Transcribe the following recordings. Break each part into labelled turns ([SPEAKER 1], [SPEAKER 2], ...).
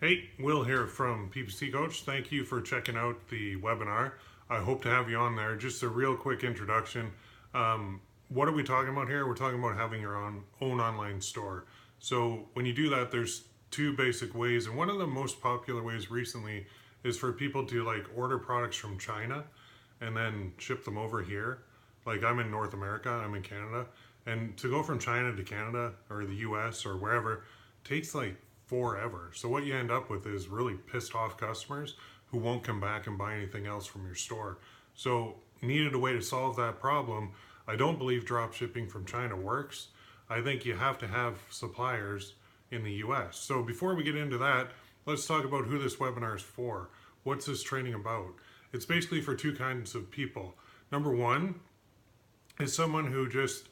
[SPEAKER 1] Hey, Will here from PPC Coach. Thank you for checking out the webinar. I hope to have you on there. Just a real quick introduction. What are we talking about here? We're talking about having your own online store. So when you do that, there's two basic ways, and one of the most popular ways recently is for people to like order products from China and then ship them over here. Like I'm in North America, I'm in Canada, and to go from China to Canada or the US or wherever takes like forever. So what you end up with is really pissed off customers who won't come back and buy anything else from your store. So needed a way to solve that problem. I don't believe drop shipping from China works. I think you have to have suppliers in the US. So before we get into that, let's talk about who this webinar is for. What's this training about? It's basically for two kinds of people. Number one is someone who just,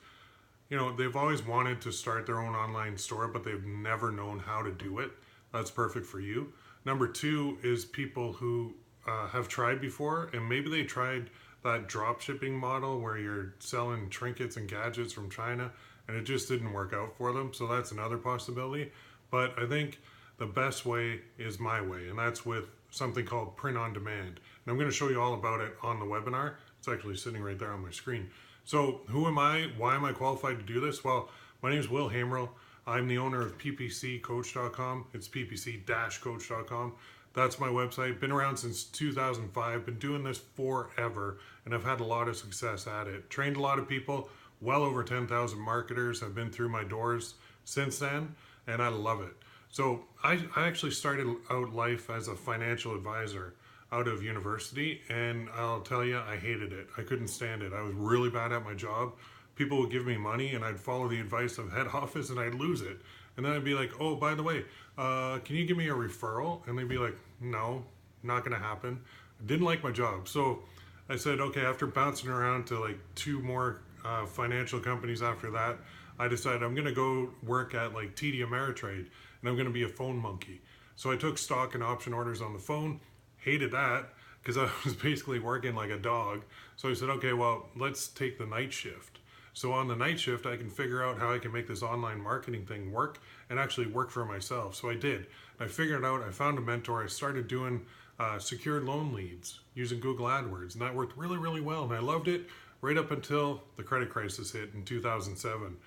[SPEAKER 1] they've always wanted to start their own online store, but they've never known how to do it. That's perfect for you. Number two is people who have tried before, and maybe they tried that drop shipping model where you're selling trinkets and gadgets from China and it just didn't work out for them. So that's another possibility. But I think the best way is my way, and that's with something called print on demand. And I'm going to show you all about it on the webinar. It's actually sitting right there on my screen. So who am I? Why am I qualified to do this? Well, my name is Will Haimerl. I'm the owner of ppccoach.com. It's ppc-coach.com. That's my website. Been around since 2005. Been doing this forever, and I've had a lot of success at it. Trained a lot of people. Well over 10,000 marketers have been through my doors since then, and I love it. So I actually started out life as a financial advisor out of university, and I'll tell you, I hated it. I couldn't stand it. I was really bad at my job. People would give me money and I'd follow the advice of head office and I'd lose it. And then I'd be like, oh, by the way, can you give me a referral? And they'd be like, no, not gonna happen. I didn't like my job. So I said, okay, after bouncing around to like two more financial companies after that, I decided I'm gonna go work at like TD Ameritrade and I'm gonna be a phone monkey. So I took stock and option orders on the phone. Hated that because I was basically working like a dog. So I said, okay, well, let's take the night shift. So on the night shift, I can figure out how I can make this online marketing thing work and actually work for myself. So I did. I figured it out. I found a mentor. I started doing secured loan leads using Google AdWords, and that worked really, really well. And I loved it right up until the credit crisis hit in 2007.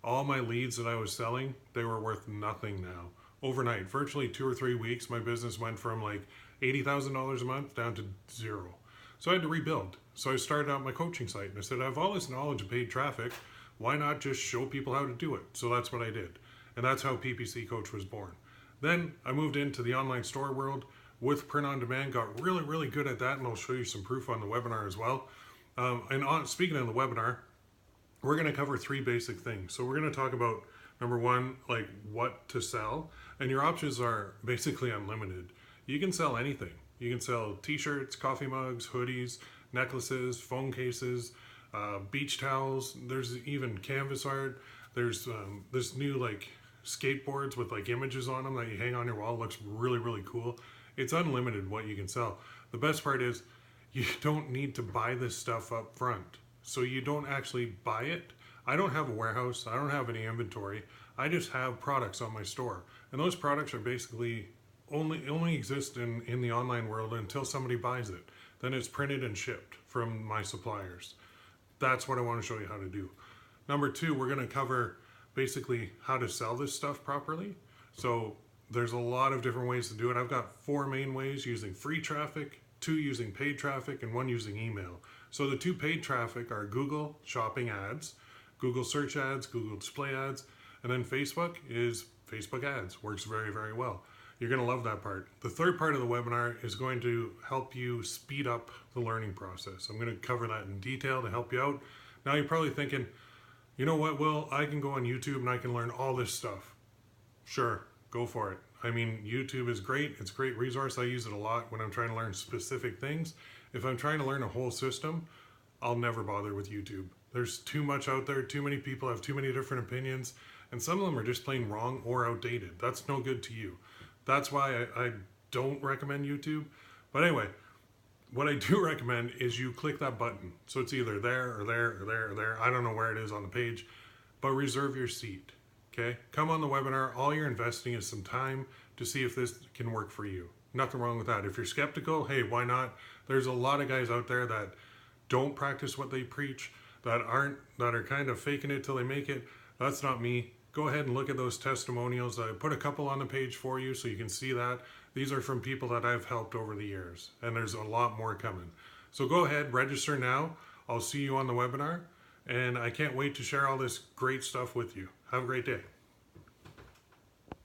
[SPEAKER 1] All my leads that I was selling, they were worth nothing now. Overnight, virtually 2 or 3 weeks, my business went from like $80,000 a month down to zero. So I had to rebuild. So I started out my coaching site and I said, I have all this knowledge of paid traffic. Why not just show people how to do it? So that's what I did. And that's how PPC Coach was born. Then I moved into the online store world with print on demand, got really, really good at that. And I'll show you some proof on the webinar as well. Speaking of the webinar, we're going to cover three basic things. So we're going to talk about number one, like what to sell. And your options are basically unlimited. You can sell anything. You can sell t-shirts, coffee mugs, hoodies, necklaces, phone cases, beach towels. There's even canvas art. There's this new like skateboards with like images on them that you hang on your wall. It looks really, really cool. It's unlimited what you can sell. The best part is you don't need to buy this stuff up front. So you don't actually buy it. I don't have a warehouse. I don't have any inventory. I just have products on my store. And those products are basically only exist in the online world until somebody buys it. Then it's printed and shipped from my suppliers. That's what I want to show you how to do. Number two, we're going to cover basically how to sell this stuff properly. So there's a lot of different ways to do it. I've got 4 main ways: using free traffic, 2 using paid traffic, and 1 using email. So the 2 paid traffic are Google shopping ads, Google search ads, Google display ads, and then Facebook is Facebook ads. Works very, very well. You're going to love that part. The third part of the webinar is going to help you speed up the learning process. I'm going to cover that in detail to help you out. Now you're probably thinking, you know what, Will, I can go on YouTube and I can learn all this stuff. Sure, go for it. I mean, YouTube is great. It's a great resource. I use it a lot when I'm trying to learn specific things. If I'm trying to learn a whole system, I'll never bother with YouTube. There's too much out there. Too many people have too many different opinions, and some of them are just plain wrong or outdated. That's no good to you. That's why I don't recommend YouTube. But anyway, what I do recommend is you click that button. So it's either there or there or there or there. I don't know where it is on the page, but reserve your seat. Okay, come on the webinar. All you're investing is some time to see if this can work for you. Nothing wrong with that. If you're skeptical, hey, why not? There's a lot of guys out there that don't practice what they preach, that are kind of faking it till they make it. That's not me. Go ahead and look at those testimonials. I put a couple on the page for you so you can see that. These are from people that I've helped over the years, and there's a lot more coming. So go ahead, register now. I'll see you on the webinar, and I can't wait to share all this great stuff with you. Have a great day.